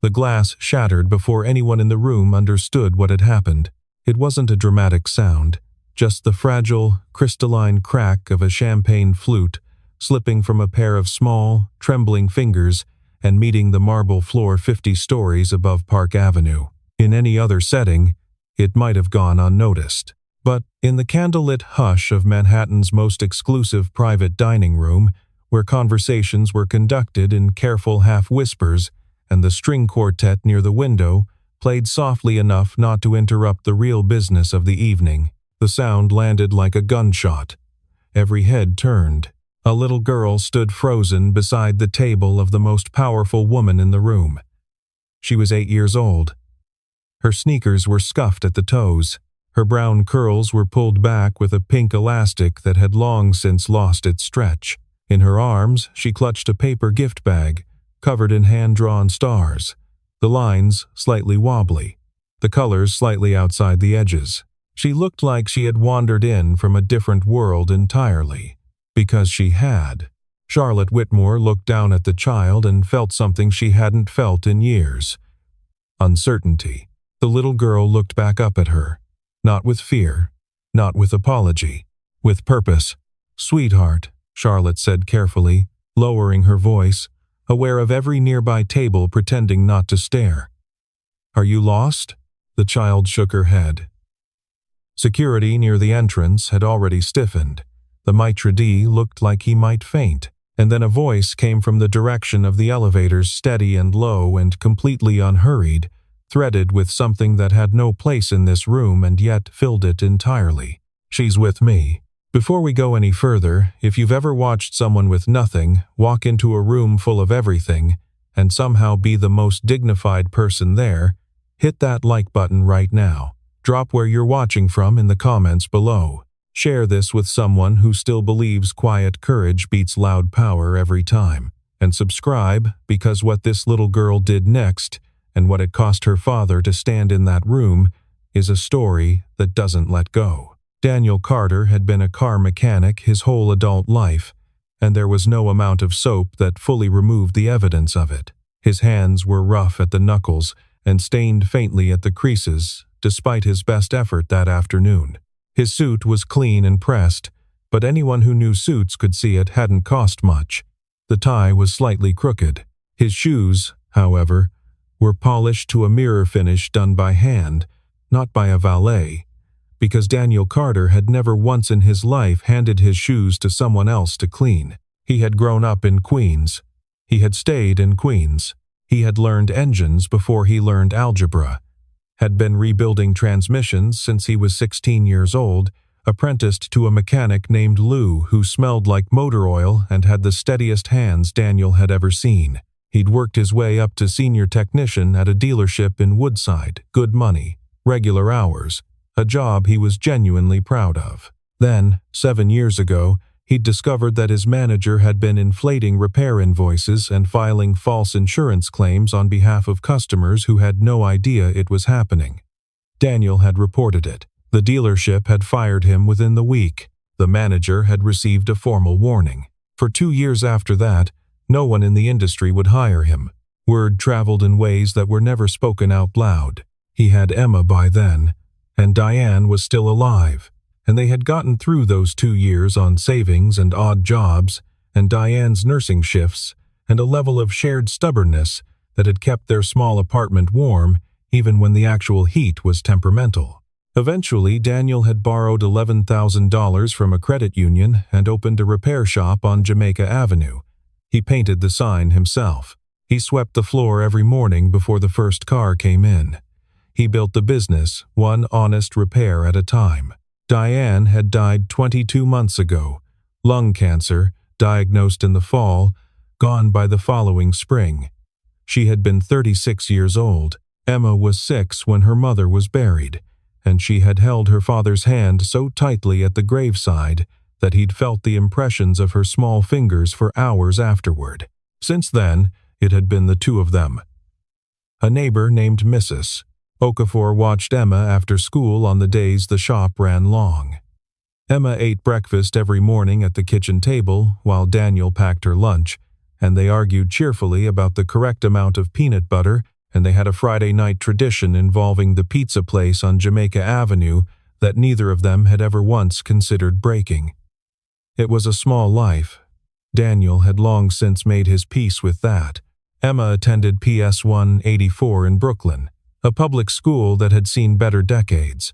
The glass shattered before anyone in the room understood what had happened. It wasn't a dramatic sound, just the fragile, crystalline crack of a champagne flute slipping from a pair of small, trembling fingers and meeting the marble floor 50 stories above Park Avenue. In any other setting, it might have gone unnoticed. But in the candlelit hush of Manhattan's most exclusive private dining room, where conversations were conducted in careful half-whispers and the string quartet near the window played softly enough not to interrupt the real business of the evening, the sound landed like a gunshot. Every head turned. A little girl stood frozen beside the table of the most powerful woman in the room. She was 8 years old. Her sneakers were scuffed at the toes. Her brown curls were pulled back with a pink elastic that had long since lost its stretch. In her arms, she clutched a paper gift bag, covered in hand-drawn stars, the lines slightly wobbly, the colors slightly outside the edges. She looked like she had wandered in from a different world entirely. Because she had. Charlotte Whitmore looked down at the child and felt something she hadn't felt in years. Uncertainty. The little girl looked back up at her. Not with fear, not with apology, with purpose. "Sweetheart," Charlotte said carefully, lowering her voice, aware of every nearby table pretending not to stare. "Are you lost?" The child shook her head. Security near the entrance had already stiffened. The maitre d' looked like he might faint, and then a voice came from the direction of the elevators, steady and low and completely unhurried, threaded with something that had no place in this room and yet filled it entirely. "She's with me." Before we go any further, if you've ever watched someone with nothing walk into a room full of everything and somehow be the most dignified person there, hit that like button right now. Drop where you're watching from in the comments below. Share this with someone who still believes quiet courage beats loud power every time. And subscribe, because what this little girl did next, and what it cost her father to stand in that room, is a story that doesn't let go. Daniel Carter had been a car mechanic his whole adult life, and there was no amount of soap that fully removed the evidence of it. His hands were rough at the knuckles and stained faintly at the creases, despite his best effort that afternoon. His suit was clean and pressed, but anyone who knew suits could see it hadn't cost much. The tie was slightly crooked. His shoes, however, were polished to a mirror finish done by hand, not by a valet, because Daniel Carter had never once in his life handed his shoes to someone else to clean. He had grown up in Queens. He had stayed in Queens. He had learned engines before he learned algebra, had been rebuilding transmissions since he was 16 years old, apprenticed to a mechanic named Lou who smelled like motor oil and had the steadiest hands Daniel had ever seen. He'd worked his way up to senior technician at a dealership in Woodside, good money, regular hours, a job he was genuinely proud of. Then, 7 years ago, he'd discovered that his manager had been inflating repair invoices and filing false insurance claims on behalf of customers who had no idea it was happening. Daniel had reported it. The dealership had fired him within the week. The manager had received a formal warning. For 2 years after that, no one in the industry would hire him. Word traveled in ways that were never spoken out loud. He had Emma by then, and Diane was still alive. And they had gotten through those 2 years on savings and odd jobs, and Diane's nursing shifts, and a level of shared stubbornness that had kept their small apartment warm even when the actual heat was temperamental. Eventually, Daniel had borrowed $11,000 from a credit union and opened a repair shop on Jamaica Avenue. He painted the sign himself. He swept the floor every morning before the first car came in. He built the business, one honest repair at a time. Diane had died 22 months ago. Lung cancer, diagnosed in the fall, gone by the following spring. She had been 36 years old. Emma was 6 when her mother was buried, and she had held her father's hand so tightly at the graveside that he'd felt the impressions of her small fingers for hours afterward. Since then, it had been the two of them. A neighbor named Mrs. Okafor watched Emma after school on the days the shop ran long. Emma ate breakfast every morning at the kitchen table while Daniel packed her lunch, and they argued cheerfully about the correct amount of peanut butter and they had a Friday night tradition involving the pizza place on Jamaica Avenue that neither of them had ever once considered breaking. It was a small life. Daniel had long since made his peace with that. Emma attended PS 184 in Brooklyn, a public school that had seen better decades.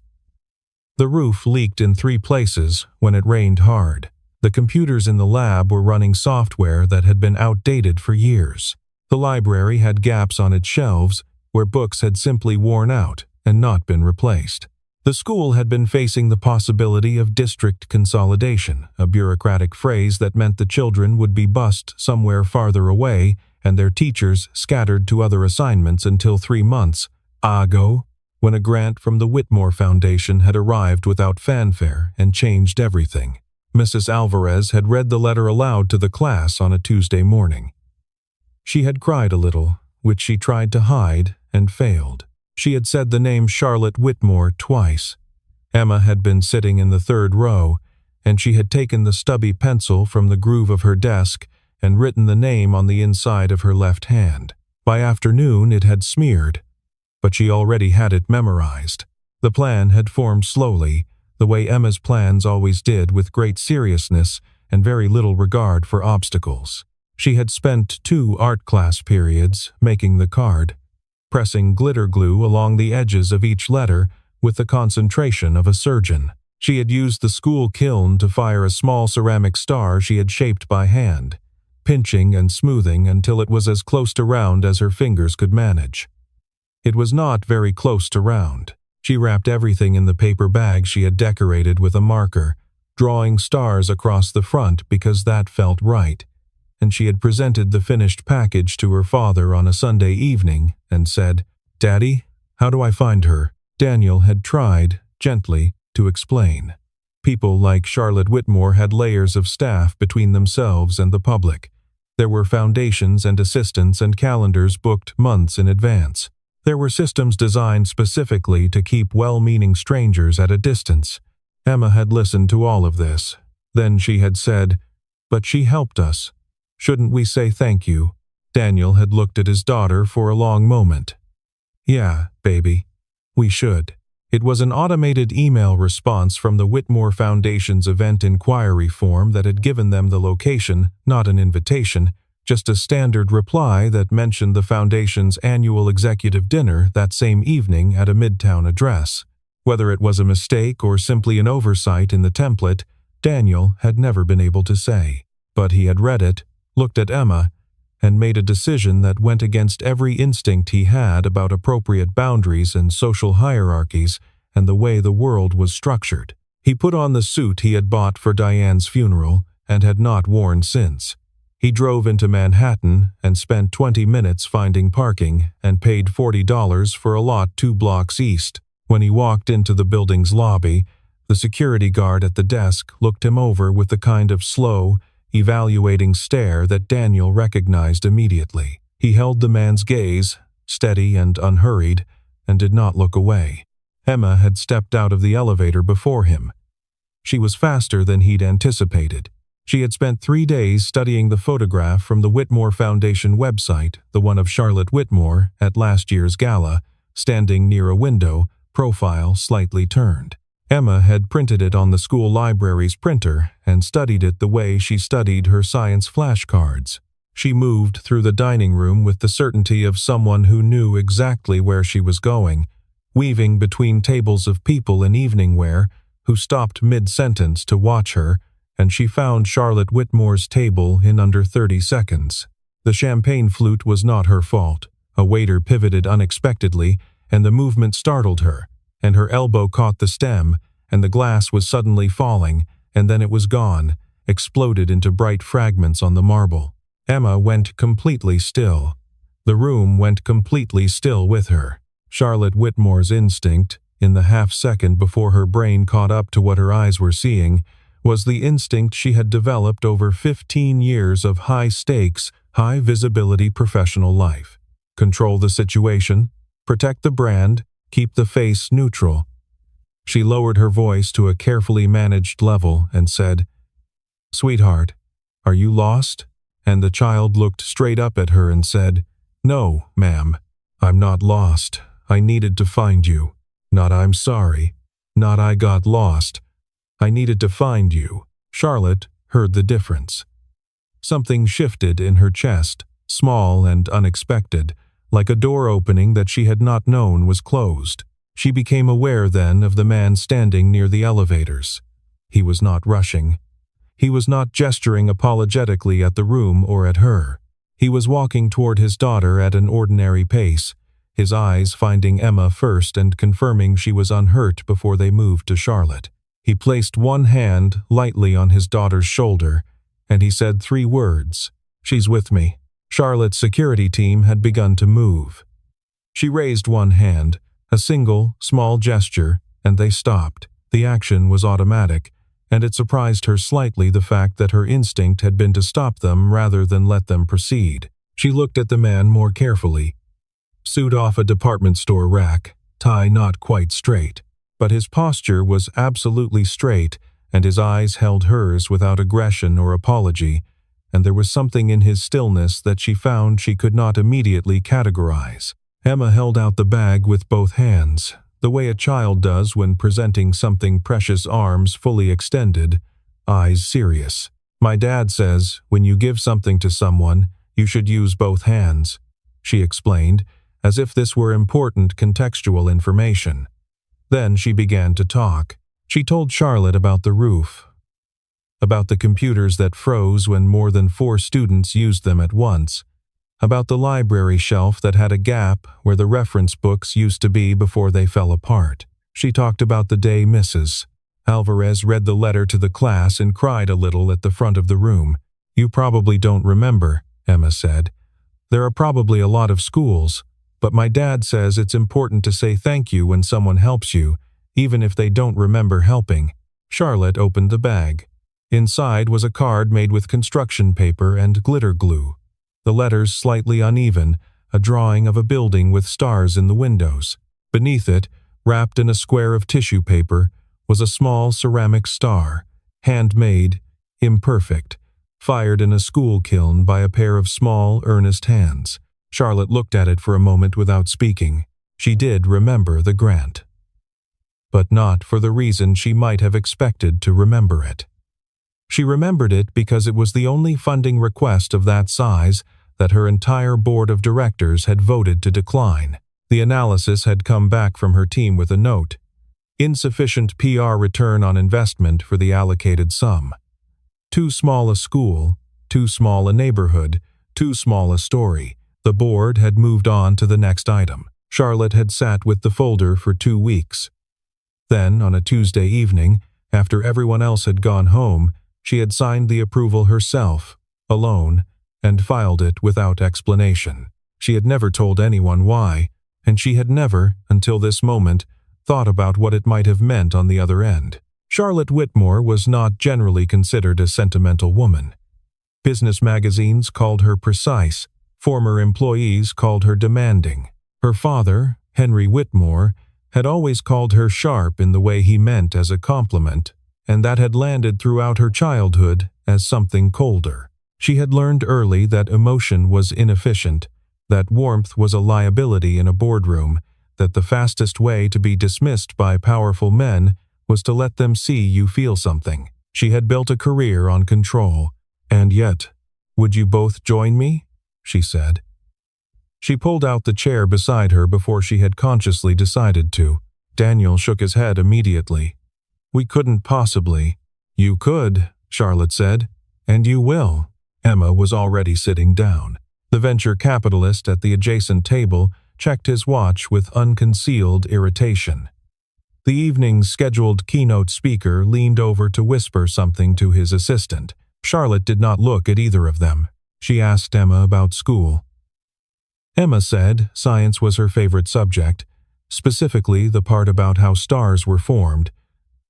The roof leaked in 3 places when it rained hard. The computers in the lab were running software that had been outdated for years. The library had gaps on its shelves where books had simply worn out and not been replaced. The school had been facing the possibility of district consolidation, a bureaucratic phrase that meant the children would be bused somewhere farther away and their teachers scattered to other assignments until 3 months ago, when a grant from the Whitmore Foundation had arrived without fanfare and changed everything. Mrs. Alvarez had read the letter aloud to the class on a Tuesday morning. She had cried a little, which she tried to hide and failed. She had said the name Charlotte Whitmore twice. Emma had been sitting in the 3rd row, and she had taken the stubby pencil from the groove of her desk and written the name on the inside of her left hand. By afternoon it had smeared, but she already had it memorized. The plan had formed slowly, the way Emma's plans always did, with great seriousness and very little regard for obstacles. She had spent 2 art class periods making the card, pressing glitter glue along the edges of each letter with the concentration of a surgeon. She had used the school kiln to fire a small ceramic star she had shaped by hand, pinching and smoothing until it was as close to round as her fingers could manage. It was not very close to round. She wrapped everything in the paper bag she had decorated with a marker, drawing stars across the front because that felt right, and she had presented the finished package to her father on a Sunday evening and said, "Daddy, how do I find her?" Daniel had tried, gently, to explain. People like Charlotte Whitmore had layers of staff between themselves and the public. There were foundations and assistants and calendars booked months in advance. There were systems designed specifically to keep well-meaning strangers at a distance. Emma had listened to all of this. Then she had said, "But she helped us. Shouldn't we say thank you?" Daniel had looked at his daughter for a long moment. "Yeah, baby, we should." It was an automated email response from the Whitmore Foundation's event inquiry form that had given them the location, not an invitation, just a standard reply that mentioned the Foundation's annual executive dinner that same evening at a Midtown address. Whether it was a mistake or simply an oversight in the template, Daniel had never been able to say. But he had read it, looked at Emma, and made a decision that went against every instinct he had about appropriate boundaries and social hierarchies and the way the world was structured. He put on the suit he had bought for Diane's funeral and had not worn since. He drove into Manhattan and spent 20 minutes finding parking and paid $40 for a lot 2 blocks east. When he walked into the building's lobby, the security guard at the desk looked him over with the kind of slow, evaluating stare that Daniel recognized immediately. He held the man's gaze, steady and unhurried, and did not look away. Emma had stepped out of the elevator before him. She was faster than he'd anticipated. She had spent 3 days studying the photograph from the Whitmore Foundation website, the one of Charlotte Whitmore at last year's gala, standing near a window, profile slightly turned. Emma had printed it on the school library's printer and studied it the way she studied her science flashcards. She moved through the dining room with the certainty of someone who knew exactly where she was going, weaving between tables of people in evening wear who stopped mid-sentence to watch her, and she found Charlotte Whitmore's table in under 30 seconds. The champagne flute was not her fault. A waiter pivoted unexpectedly, and the movement startled her, and her elbow caught the stem, and the glass was suddenly falling, and then it was gone, exploded into bright fragments on the marble. Emma went completely still. The room went completely still with her. Charlotte Whitmore's instinct, in the half-second before her brain caught up to what her eyes were seeing, was the instinct she had developed over 15 years of high-stakes, high-visibility professional life. Control the situation, protect the brand, keep the face neutral. She lowered her voice to a carefully managed level and said, "Sweetheart, are you lost?" And the child looked straight up at her and said, "No, ma'am." I'm not lost. I needed to find you. Not I'm sorry. Not I got lost. I needed to find you. Charlotte heard the difference. Something shifted in her chest, small and unexpected, like a door opening that she had not known was closed. She became aware then of the man standing near the elevators. He was not rushing. He was not gesturing apologetically at the room or at her. He was walking toward his daughter at an ordinary pace, his eyes finding Emma first and confirming she was unhurt before they moved to Charlotte. He placed one hand lightly on his daughter's shoulder, and he said 3 words. She's with me. Charlotte's security team had begun to move. She raised one hand, a single, small gesture, and they stopped. The action was automatic, and it surprised her slightly the fact that her instinct had been to stop them rather than let them proceed. She looked at the man more carefully. Suit off a department store rack, tie not quite straight, but his posture was absolutely straight, and his eyes held hers without aggression or apology, and there was something in his stillness that she found she could not immediately categorize. Emma held out the bag with both hands, the way a child does when presenting something precious, arms fully extended, eyes serious. My dad says, when you give something to someone, you should use both hands, she explained, as if this were important contextual information. Then she began to talk. She told Charlotte about the roof, about the computers that froze when more than 4 students used them at once, about the library shelf that had a gap where the reference books used to be before they fell apart. She talked about the day Mrs. Alvarez read the letter to the class and cried a little at the front of the room. You probably don't remember, Emma said. There are probably a lot of schools, but my dad says it's important to say thank you when someone helps you, even if they don't remember helping. Charlotte opened the bag. Inside was a card made with construction paper and glitter glue. The letters slightly uneven, a drawing of a building with stars in the windows. Beneath it, wrapped in a square of tissue paper, was a small ceramic star, handmade, imperfect, fired in a school kiln by a pair of small, earnest hands. Charlotte looked at it for a moment without speaking. She did remember the grant, but not for the reason she might have expected to remember it. She remembered it because it was the only funding request of that size that her entire board of directors had voted to decline. The analysis had come back from her team with a note. Insufficient PR return on investment for the allocated sum. Too small a school, too small a neighborhood, too small a story. The board had moved on to the next item. Charlotte had sat with the folder for 2 weeks. Then, on a Tuesday evening, after everyone else had gone home, she had signed the approval herself, alone, and filed it without explanation. She had never told anyone why, and she had never, until this moment, thought about what it might have meant on the other end. Charlotte Whitmore was not generally considered a sentimental woman. Business magazines called her precise. Former employees called her demanding. Her father, Henry Whitmore, had always called her sharp in the way he meant as a compliment, and that had landed throughout her childhood as something colder. She had learned early that emotion was inefficient, that warmth was a liability in a boardroom, that the fastest way to be dismissed by powerful men was to let them see you feel something. She had built a career on control. And yet, would you both join me? She said. She pulled out the chair beside her before she had consciously decided to. Daniel shook his head immediately. We couldn't possibly. You could, Charlotte said, and you will. Emma was already sitting down. The venture capitalist at the adjacent table checked his watch with unconcealed irritation. The evening's scheduled keynote speaker leaned over to whisper something to his assistant. Charlotte did not look at either of them. She asked Emma about school. Emma said science was her favorite subject, specifically the part about how stars were formed,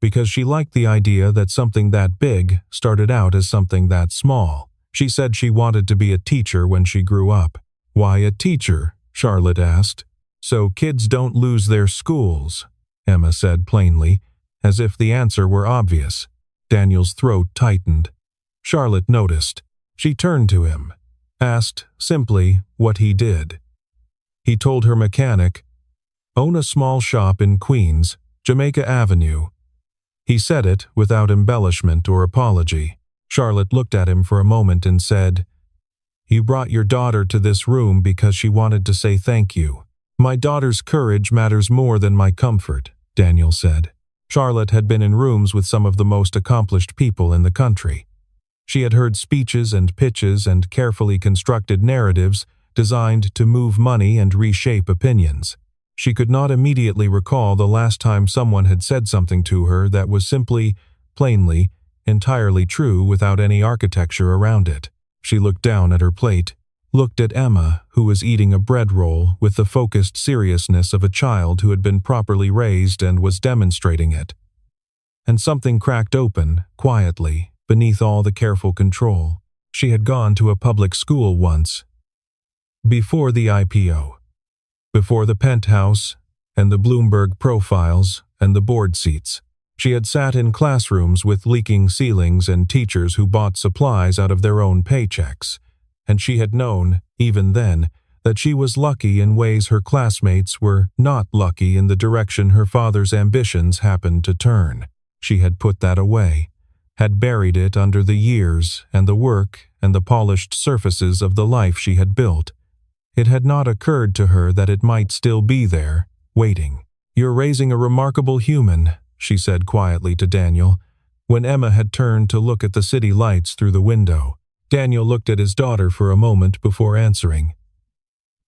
because she liked the idea that something that big started out as something that small. She said she wanted to be a teacher when she grew up. Why a teacher? Charlotte asked. So kids don't lose their schools, Emma said plainly, as if the answer were obvious. Daniel's throat tightened. Charlotte noticed. She turned to him, asked simply what he did. He told her mechanic, "Own a small shop in Queens, Jamaica Avenue." He said it without embellishment or apology. Charlotte looked at him for a moment and said, "You brought your daughter to this room because she wanted to say thank you." "My daughter's courage matters more than my comfort," Daniel said. Charlotte had been in rooms with some of the most accomplished people in the country. She had heard speeches and pitches and carefully constructed narratives designed to move money and reshape opinions. She could not immediately recall the last time someone had said something to her that was simply, plainly, entirely true without any architecture around it. She looked down at her plate, looked at Emma, who was eating a bread roll with the focused seriousness of a child who had been properly raised and was demonstrating it. And something cracked open, quietly, beneath all the careful control. She had gone to a public school once. Before the IPO. Before the penthouse, and the Bloomberg profiles, and the board seats. She had sat in classrooms with leaking ceilings and teachers who bought supplies out of their own paychecks. And she had known, even then, that she was lucky in ways her classmates were not lucky in the direction her father's ambitions happened to turn. She had put that away, had buried it under the years and the work and the polished surfaces of the life she had built. It had not occurred to her that it might still be there, waiting. "You're raising a remarkable human," she said quietly to Daniel, when Emma had turned to look at the city lights through the window. Daniel looked at his daughter for a moment before answering.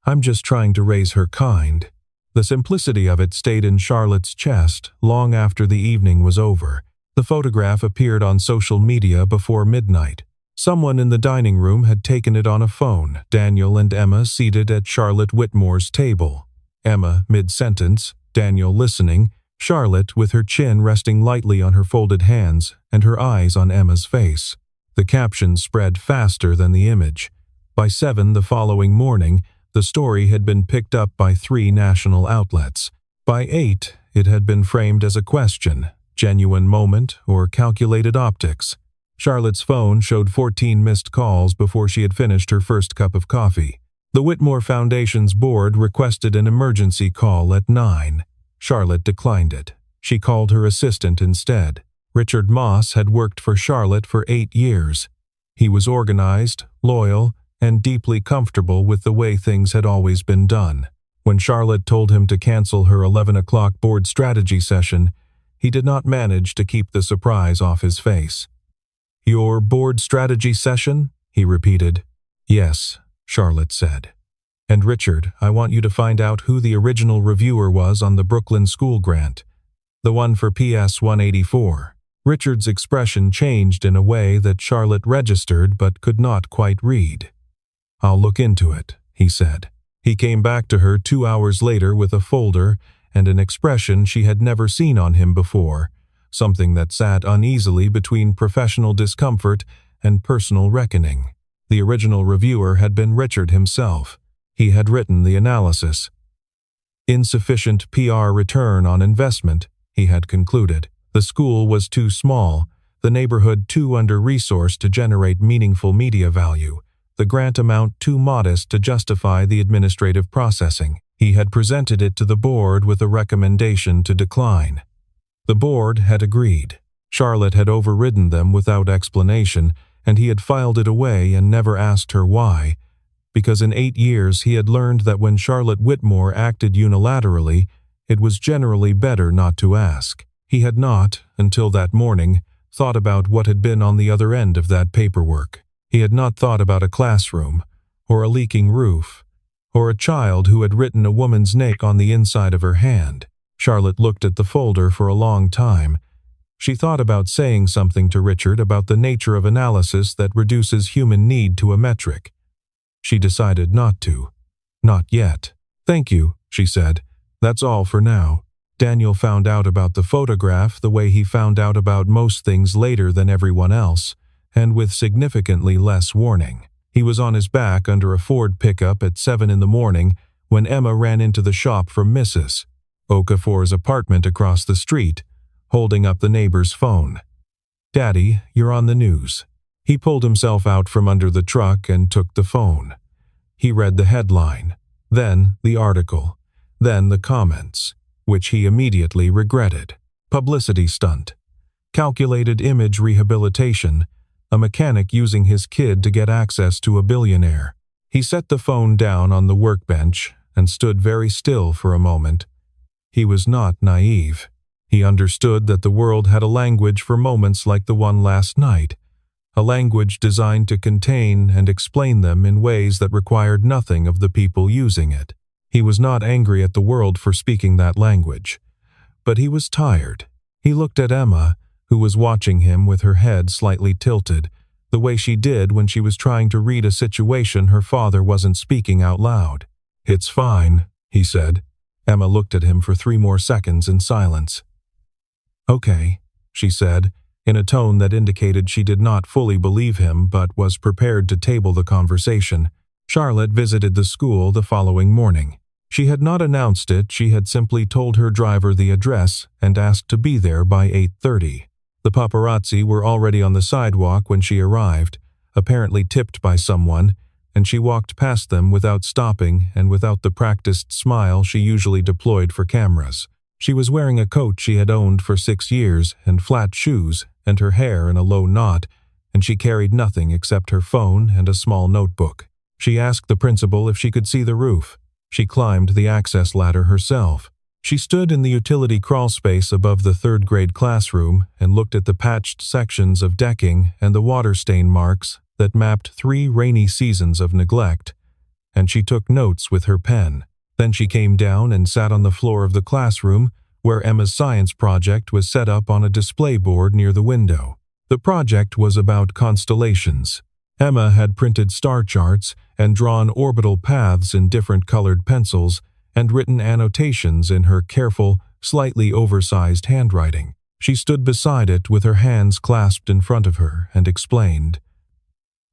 "I'm just trying to raise her kind." The simplicity of it stayed in Charlotte's chest long after the evening was over. The photograph appeared on social media before midnight. Someone in the dining room had taken it on a phone. Daniel and Emma seated at Charlotte Whitmore's table. Emma mid-sentence, Daniel listening, Charlotte with her chin resting lightly on her folded hands and her eyes on Emma's face. The caption spread faster than the image. By 7 the following morning, the story had been picked up by 3 national outlets. By 8, it had been framed as a question, genuine moment or calculated optics. Charlotte's phone showed 14 missed calls before she had finished her first cup of coffee. The Whitmore Foundation's board requested an emergency call at 9. Charlotte declined it. She called her assistant instead. Richard Moss had worked for Charlotte for 8 years. He was organized, loyal, and deeply comfortable with the way things had always been done. When Charlotte told him to cancel her 11 o'clock board strategy session, he did not manage to keep the surprise off his face. "Your board strategy session?" he repeated. "Yes," Charlotte said. "And Richard, I want you to find out who the original reviewer was on the Brooklyn school grant. The one for PS 184. Richard's expression changed in a way that Charlotte registered but could not quite read. "I'll look into it," he said. He came back to her 2 hours later with a folder and an expression she had never seen on him before, something that sat uneasily between professional discomfort and personal reckoning. The original reviewer had been Richard himself. He had written the analysis. Insufficient PR return on investment, he had concluded. The school was too small, the neighborhood too under-resourced to generate meaningful media value, the grant amount too modest to justify the administrative processing. He had presented it to the board with a recommendation to decline. The board had agreed. Charlotte had overridden them without explanation, and he had filed it away and never asked her why, because in 8 years he had learned that when Charlotte Whitmore acted unilaterally, it was generally better not to ask. He had not, until that morning, thought about what had been on the other end of that paperwork. He had not thought about a classroom, or a leaking roof, or a child who had written a woman's name on the inside of her hand. Charlotte looked at the folder for a long time. She thought about saying something to Richard about the nature of analysis that reduces human need to a metric. She decided not to. "Not yet." "Thank you," she said. "That's all for now." Daniel found out about the photograph the way he found out about most things later than everyone else, and with significantly less warning. He was on his back under a Ford pickup at 7 in the morning when Emma ran into the shop from Mrs. Okafor's apartment across the street, holding up the neighbor's phone. "Daddy, you're on the news." He pulled himself out from under the truck and took the phone. He read the headline, then the article, then the comments, which he immediately regretted. Publicity stunt. Calculated image rehabilitation. A mechanic using his kid to get access to a billionaire. He set the phone down on the workbench and stood very still for a moment. He was not naive. He understood that the world had a language for moments like the one last night, a language designed to contain and explain them in ways that required nothing of the people using it. He was not angry at the world for speaking that language, but he was tired. He looked at Emma, who was watching him with her head slightly tilted, the way she did when she was trying to read a situation her father wasn't speaking out loud. "It's fine," he said. Emma looked at him for 3 more seconds in silence. "Okay," she said, in a tone that indicated she did not fully believe him but was prepared to table the conversation. Charlotte visited the school the following morning. She had not announced it, she had simply told her driver the address and asked to be there by 8:30. The paparazzi were already on the sidewalk when she arrived, apparently tipped by someone, and she walked past them without stopping and without the practiced smile she usually deployed for cameras. She was wearing a coat she had owned for 6 years and flat shoes and her hair in a low knot, and she carried nothing except her phone and a small notebook. She asked the principal if she could see the roof. She climbed the access ladder herself. She stood in the utility crawl space above the 3rd grade classroom and looked at the patched sections of decking and the water stain marks that mapped 3 rainy seasons of neglect, and she took notes with her pen. Then she came down and sat on the floor of the classroom where Emma's science project was set up on a display board near the window. The project was about constellations. Emma had printed star charts and drawn orbital paths in different colored pencils and written annotations in her careful, slightly oversized handwriting. She stood beside it with her hands clasped in front of her and explained,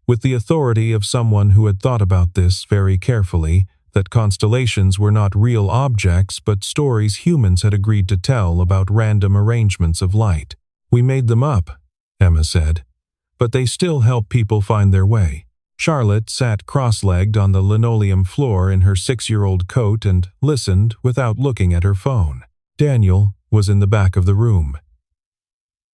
with the authority of someone who had thought about this very carefully, that constellations were not real objects but stories humans had agreed to tell about random arrangements of light. "We made them up," Emma said, "but they still help people find their way." Charlotte sat cross-legged on the linoleum floor in her 6-year-old coat and listened without looking at her phone. Daniel was in the back of the room.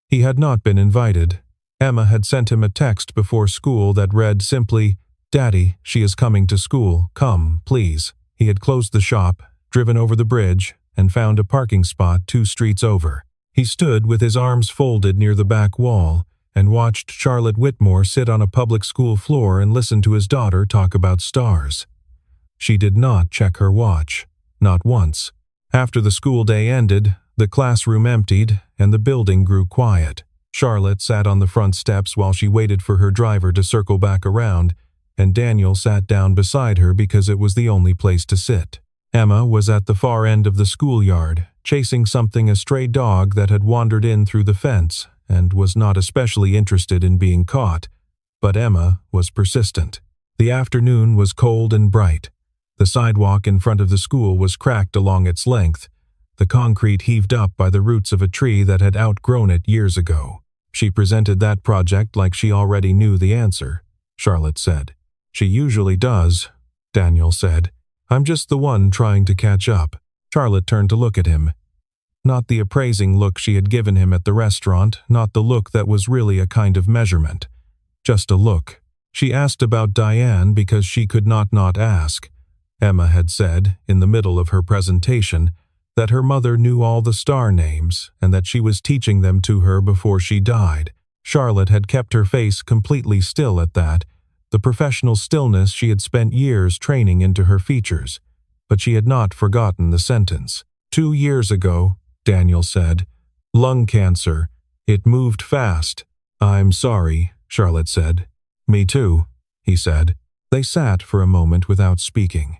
He had not been invited. Emma had sent him a text before school that read simply, "Daddy, she is coming to school. Come, please." He had closed the shop, driven over the bridge, and found a parking spot 2 streets over. He stood with his arms folded near the back wall and watched Charlotte Whitmore sit on a public school floor and listen to his daughter talk about stars. She did not check her watch, not once. After the school day ended, the classroom emptied and the building grew quiet. Charlotte sat on the front steps while she waited for her driver to circle back around, and Daniel sat down beside her because it was the only place to sit. Emma was at the far end of the schoolyard, chasing something, a stray dog that had wandered in through the fence and was not especially interested in being caught, but Emma was persistent. The afternoon was cold and bright. The sidewalk in front of the school was cracked along its length, the concrete heaved up by the roots of a tree that had outgrown it years ago. She presented that project like she already knew the answer, Charlotte said. "She usually does," Daniel said. "I'm just the one trying to catch up." Charlotte turned to look at him. Not the appraising look she had given him at the restaurant, not the look that was really a kind of measurement. Just a look. She asked about Diane because she could not ask. Emma had said, in the middle of her presentation, that her mother knew all the star names and that she was teaching them to her before she died. Charlotte had kept her face completely still at that, the professional stillness she had spent years training into her features, but she had not forgotten the sentence. 2 years ago, Daniel said. "Lung cancer. It moved fast." "I'm sorry," Charlotte said. "Me too," he said. They sat for a moment without speaking.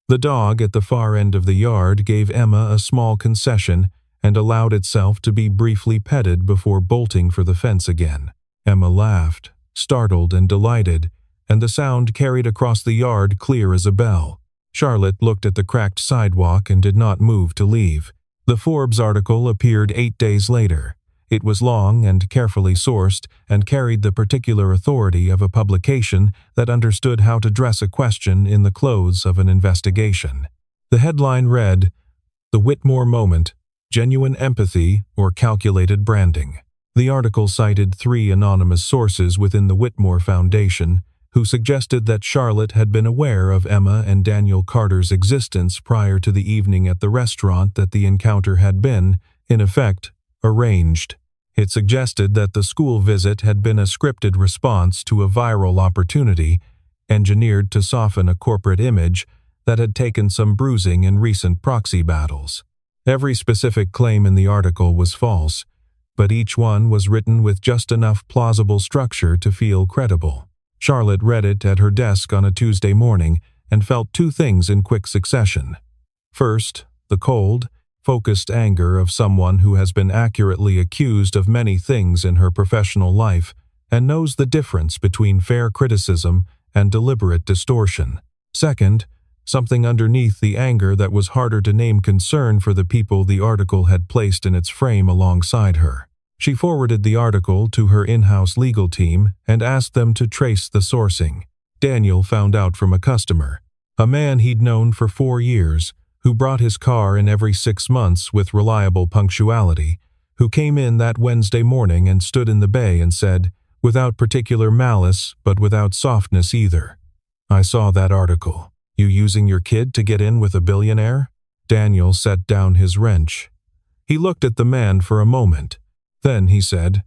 The dog at the far end of the yard gave Emma a small concession and allowed itself to be briefly petted before bolting for the fence again. Emma laughed, startled and delighted, and the sound carried across the yard clear as a bell. Charlotte looked at the cracked sidewalk and did not move to leave. The Forbes article appeared 8 days later, It was long and carefully sourced and carried the particular authority of a publication that understood how to dress a question in the clothes of an investigation. The headline read, "The Whitmore Moment, Genuine Empathy or Calculated Branding." The article cited 3 anonymous sources within the Whitmore Foundation who suggested that Charlotte had been aware of Emma and Daniel Carter's existence prior to the evening at the restaurant that the encounter had been, in effect, arranged. It suggested that the school visit had been a scripted response to a viral opportunity, engineered to soften a corporate image that had taken some bruising in recent proxy battles. Every specific claim in the article was false, but each one was written with just enough plausible structure to feel credible. Charlotte read it at her desk on a Tuesday morning and felt 2 things in quick succession. First, the cold, focused anger of someone who has been accurately accused of many things in her professional life and knows the difference between fair criticism and deliberate distortion. Second, something underneath the anger that was harder to name: concern for the people the article had placed in its frame alongside her. She forwarded the article to her in-house legal team and asked them to trace the sourcing. Daniel found out from a customer, a man he'd known for 4 years, who brought his car in every 6 months with reliable punctuality, who came in that Wednesday morning and stood in the bay and said, without particular malice but without softness either, "I saw that article. You using your kid to get in with a billionaire?" Daniel set down his wrench. He looked at the man for a moment. Then he said,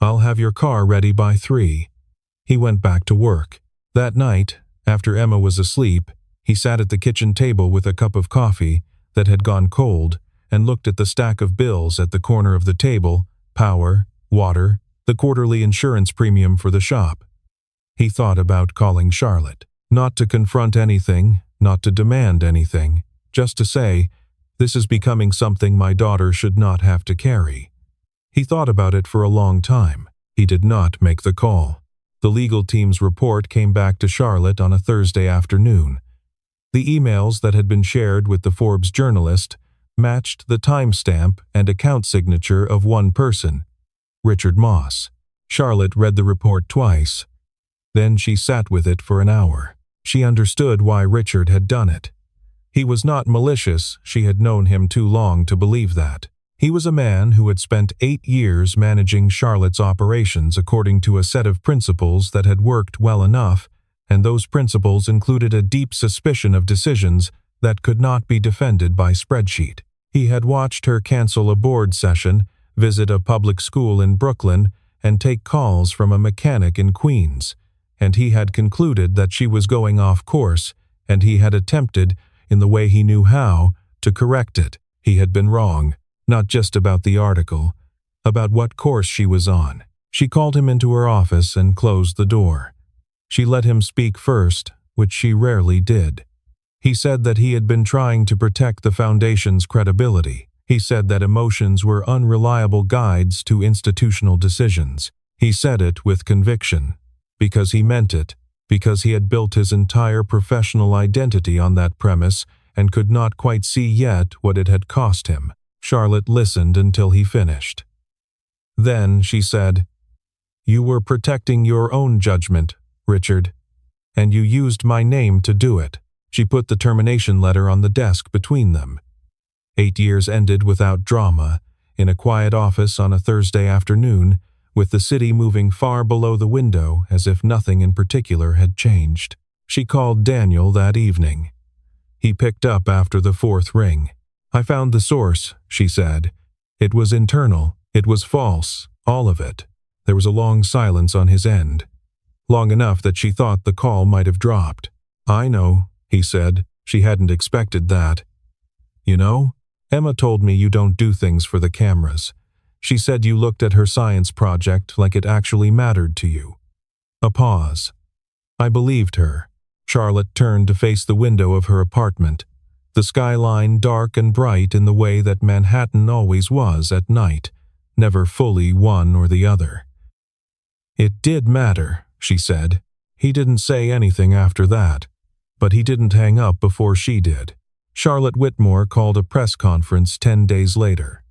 "I'll have your car ready by 3. He went back to work. That night, after Emma was asleep, he sat at the kitchen table with a cup of coffee that had gone cold and looked at the stack of bills at the corner of the table: power, water, the quarterly insurance premium for the shop. He thought about calling Charlotte. Not to confront anything, not to demand anything, just to say, "This is becoming something my daughter should not have to carry." He thought about it for a long time. He did not make the call. The legal team's report came back to Charlotte on a Thursday afternoon. The emails that had been shared with the Forbes journalist matched the timestamp and account signature of one person, Richard Moss. Charlotte read the report twice. Then she sat with it for an hour. She understood why Richard had done it. He was not malicious. She had known him too long to believe that. He was a man who had spent 8 years managing Charlotte's operations according to a set of principles that had worked well enough, and those principles included a deep suspicion of decisions that could not be defended by spreadsheet. He had watched her cancel a board session, visit a public school in Brooklyn, and take calls from a mechanic in Queens, and he had concluded that she was going off course, and he had attempted, in the way he knew how, to correct it. He had been wrong. Not just about the article, about what course she was on. She called him into her office and closed the door. She let him speak first, which she rarely did. He said that he had been trying to protect the foundation's credibility. He said that emotions were unreliable guides to institutional decisions. He said it with conviction, because he meant it, because he had built his entire professional identity on that premise and could not quite see yet what it had cost him. Charlotte listened until he finished. Then she said, "You were protecting your own judgment, Richard, and you used my name to do it." She put the termination letter on the desk between them. 8 years ended without drama, in a quiet office on a Thursday afternoon, with the city moving far below the window as if nothing in particular had changed. She called Daniel that evening. He picked up after the 4th ring. "I found the source," she said. "It was internal. It was false. All of it." There was a long silence on his end. Long enough that she thought the call might have dropped. "I know," he said. She hadn't expected that. "You know, Emma told me you don't do things for the cameras. She said you looked at her science project like it actually mattered to you." A pause. I believed her. Charlotte turned to face the window of her apartment. The skyline dark and bright in the way that Manhattan always was at night, never fully one or the other. "It did matter," she said. He didn't say anything after that, but he didn't hang up before she did. Charlotte Whitmore called a press conference 10 days later.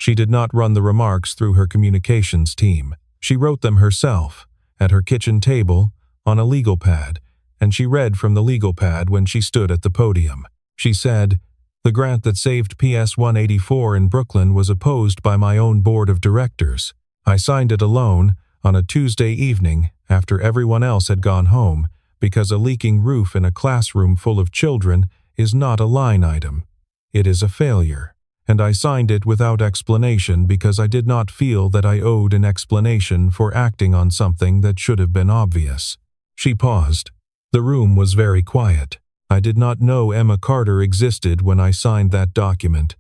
She did not run the remarks through her communications team. She wrote them herself, at her kitchen table, on a legal pad, and she read from the legal pad when she stood at the podium. She said, "The grant that saved PS 184 in Brooklyn was opposed by my own board of directors. I signed it alone, on a Tuesday evening, after everyone else had gone home, because a leaking roof in a classroom full of children is not a line item. It is a failure. And I signed it without explanation because I did not feel that I owed an explanation for acting on something that should have been obvious." She paused. The room was very quiet. "I did not know Emma Carter existed when I signed that document.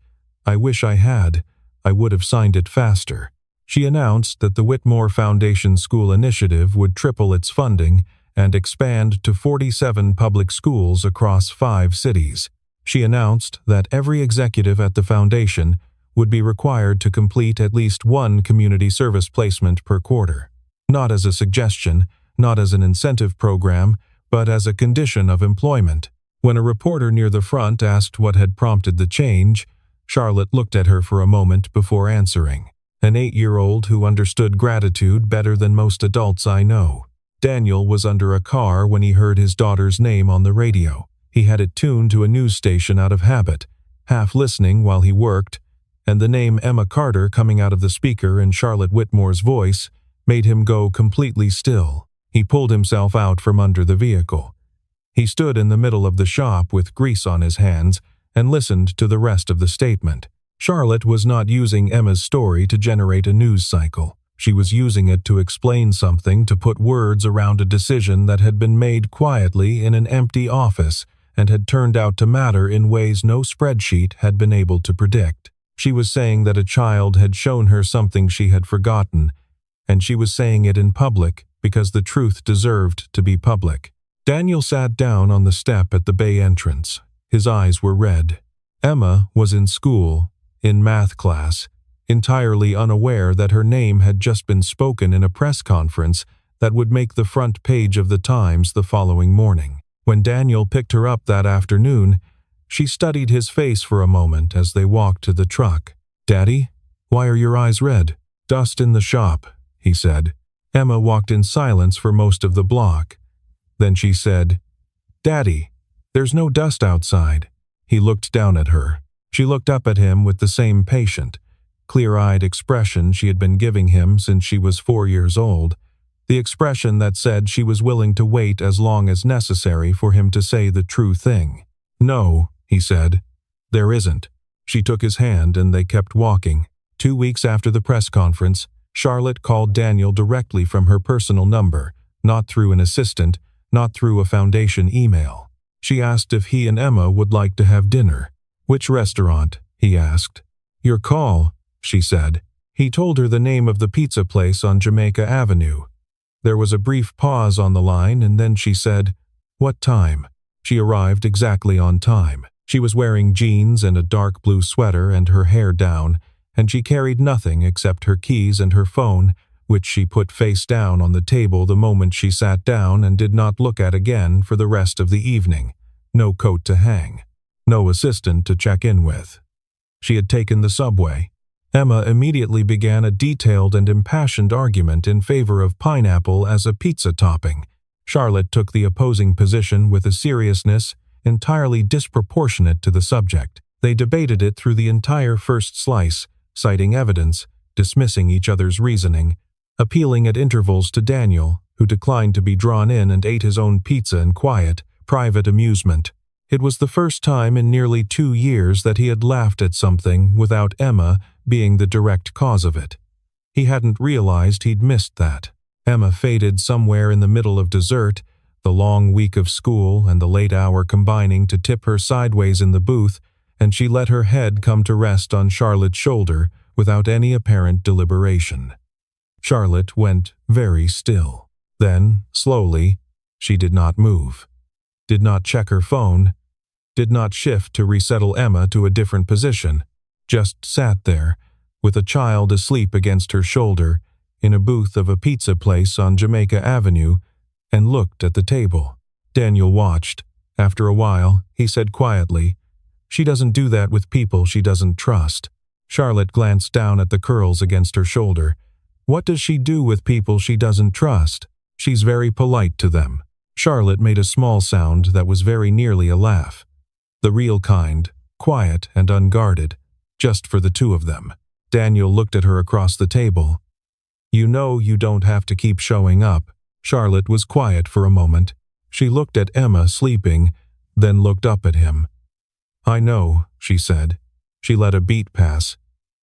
I wish I had. I would have signed it faster." She announced that the Whitmore Foundation School Initiative would triple its funding and expand to 47 public schools across 5 cities. She announced that every executive at the foundation would be required to complete at least 1 community service placement per quarter. Not as a suggestion, not as an incentive program, but as a condition of employment. When a reporter near the front asked what had prompted the change, Charlotte looked at her for a moment before answering. "An 8-year-old who understood gratitude better than most adults I know. Daniel was under a car when he heard his daughter's name on the radio. He had it tuned to a news station out of habit, half listening while he worked, and the name Emma Carter coming out of the speaker in Charlotte Whitmore's voice made him go completely still. He pulled himself out from under the vehicle. He stood in the middle of the shop with grease on his hands and listened to the rest of the statement. Charlotte was not using Emma's story to generate a news cycle. She was using it to explain something, to put words around a decision that had been made quietly in an empty office and had turned out to matter in ways no spreadsheet had been able to predict. She was saying that a child had shown her something she had forgotten, and she was saying it in public because the truth deserved to be public. Daniel sat down on the step at the bay entrance. His eyes were red. Emma was in school, in math class, entirely unaware that her name had just been spoken in a press conference that would make the front page of the Times the following morning. When Daniel picked her up that afternoon, she studied his face for a moment as they walked to the truck. "Daddy, why are your eyes red?" "Dust in the shop," he said. Emma walked in silence for most of the block. Then she said, "Daddy, there's no dust outside." He looked down at her. She looked up at him with the same patient, clear-eyed expression she had been giving him since she was 4 years old, the expression that said she was willing to wait as long as necessary for him to say the true thing. "No," he said, "there isn't." She took his hand and they kept walking. 2 weeks after the press conference, Charlotte called Daniel directly from her personal number, not through an assistant, not through a foundation email. She asked if he and Emma would like to have dinner. "Which restaurant?" he asked. "Your call," she said. He told her the name of the pizza place on Jamaica Avenue. There was a brief pause on the line, and then she said, "What time?" She arrived exactly on time. She was wearing jeans and a dark blue sweater and her hair down, and she carried nothing except her keys and her phone, which she put face down on the table the moment she sat down and did not look at again for the rest of the evening. No coat to hang. No assistant to check in with. She had taken the subway. Emma immediately began a detailed and impassioned argument in favor of pineapple as a pizza topping. Charlotte took the opposing position with a seriousness entirely disproportionate to the subject. They debated it through the entire first slice, citing evidence, dismissing each other's reasoning, appealing at intervals to Daniel, who declined to be drawn in and ate his own pizza in quiet, private amusement. It was the first time in nearly 2 years that he had laughed at something without Emma being the direct cause of it. He hadn't realized he'd missed that. Emma faded somewhere in the middle of dessert, the long week of school and the late hour combining to tip her sideways in the booth, and she let her head come to rest on Charlotte's shoulder without any apparent deliberation. Charlotte went very still. Then, slowly, she did not move, did not check her phone, did not shift to resettle Emma to a different position, just sat there, with a child asleep against her shoulder, in a booth of a pizza place on Jamaica Avenue, and looked at the table. Daniel watched. After a while, he said quietly, "She doesn't do that with people she doesn't trust." Charlotte glanced down at the curls against her shoulder. What does she do with people she doesn't trust? She's very polite to them. Charlotte made a small sound that was very nearly a laugh. The real kind, quiet and unguarded, just for the two of them. Daniel looked at her across the table. You know you don't have to keep showing up. Charlotte was quiet for a moment. She looked at Emma sleeping, then looked up at him. I know, she said. She let a beat pass.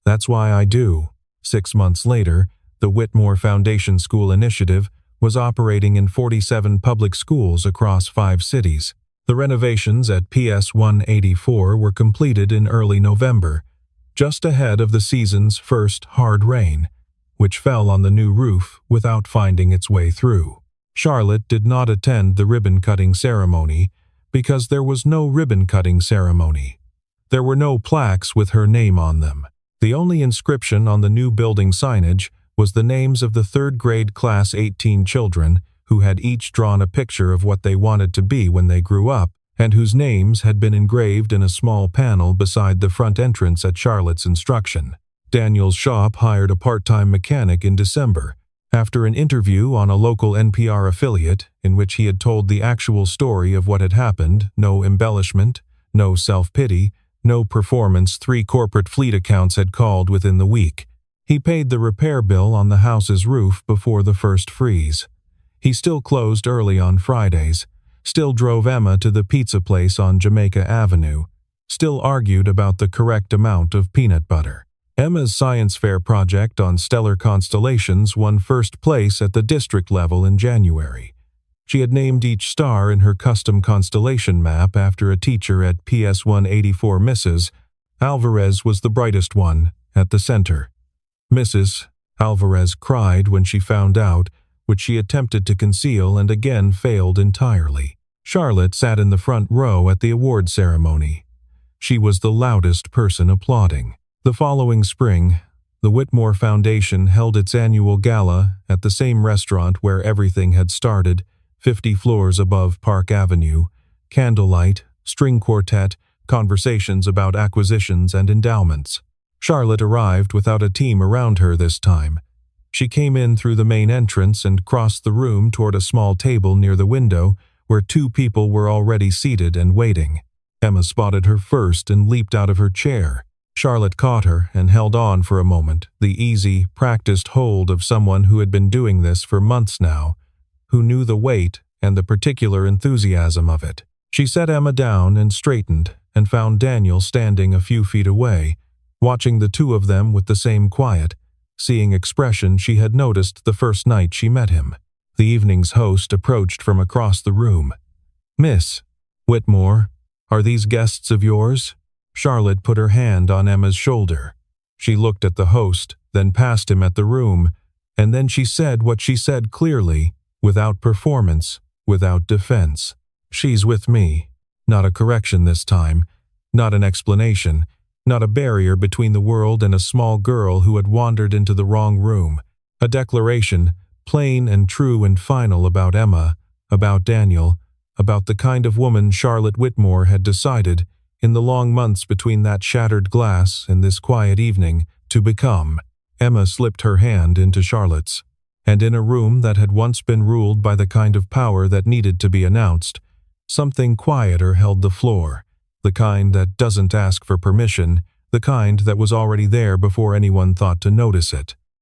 That's why I do. 6 months later, the Whitmore Foundation School Initiative was operating in 47 public schools across 5 cities. The renovations at PS 184 were completed in early November, just ahead of the season's first hard rain, which fell on the new roof without finding its way through. Charlotte did not attend the ribbon-cutting ceremony because there was no ribbon-cutting ceremony. There were no plaques with her name on them. The only inscription on the new building signage was the names of the 3rd grade class 18 children who had each drawn a picture of what they wanted to be when they grew up and whose names had been engraved in a small panel beside the front entrance at Charlotte's instruction. Daniel's shop hired a part-time mechanic in December, after an interview on a local NPR affiliate in which he had told the actual story of what had happened, no embellishment, no self-pity, no performance. 3 corporate fleet accounts had called within the week. He paid the repair bill on the house's roof before the first freeze. He still closed early on Fridays, still drove Emma to the pizza place on Jamaica Avenue, still argued about the correct amount of peanut butter. Emma's science fair project on stellar constellations won first place at the district level in January. She had named each star in her custom constellation map after a teacher at PS 184. Mrs. Alvarez was the brightest one, at the center. Mrs. Alvarez cried when she found out, which she attempted to conceal and again failed entirely. Charlotte sat in the front row at the award ceremony. She was the loudest person applauding. The following spring, the Whitmore Foundation held its annual gala at the same restaurant where everything had started, 50 floors above Park Avenue. Candlelight, string quartet, conversations about acquisitions and endowments. Charlotte arrived without a team around her this time. She came in through the main entrance and crossed the room toward a small table near the window where 2 people were already seated and waiting. Emma spotted her first and leaped out of her chair. Charlotte caught her and held on for a moment, the easy, practiced hold of someone who had been doing this for months now, who knew the weight and the particular enthusiasm of it. She set Emma down and straightened and found Daniel standing a few feet away, watching the two of them with the same quiet, seeing expression she had noticed the first night she met him. The evening's host approached from across the room. "Miss Whitmore, are these guests of yours?" Charlotte put her hand on Emma's shoulder. She looked at the host, then past him at the room, and then she said what she said clearly, without performance, without defense. "She's with me." Not a correction this time, not an explanation, not a barrier between the world and a small girl who had wandered into the wrong room. A declaration, plain and true and final about Emma, about Daniel, about the kind of woman Charlotte Whitmore had decided, in the long months between that shattered glass and this quiet evening, to become. Emma slipped her hand into Charlotte's, and in a room that had once been ruled by the kind of power that needed to be announced, something quieter held the floor, the kind that doesn't ask for permission, the kind that was already there before anyone thought to notice it.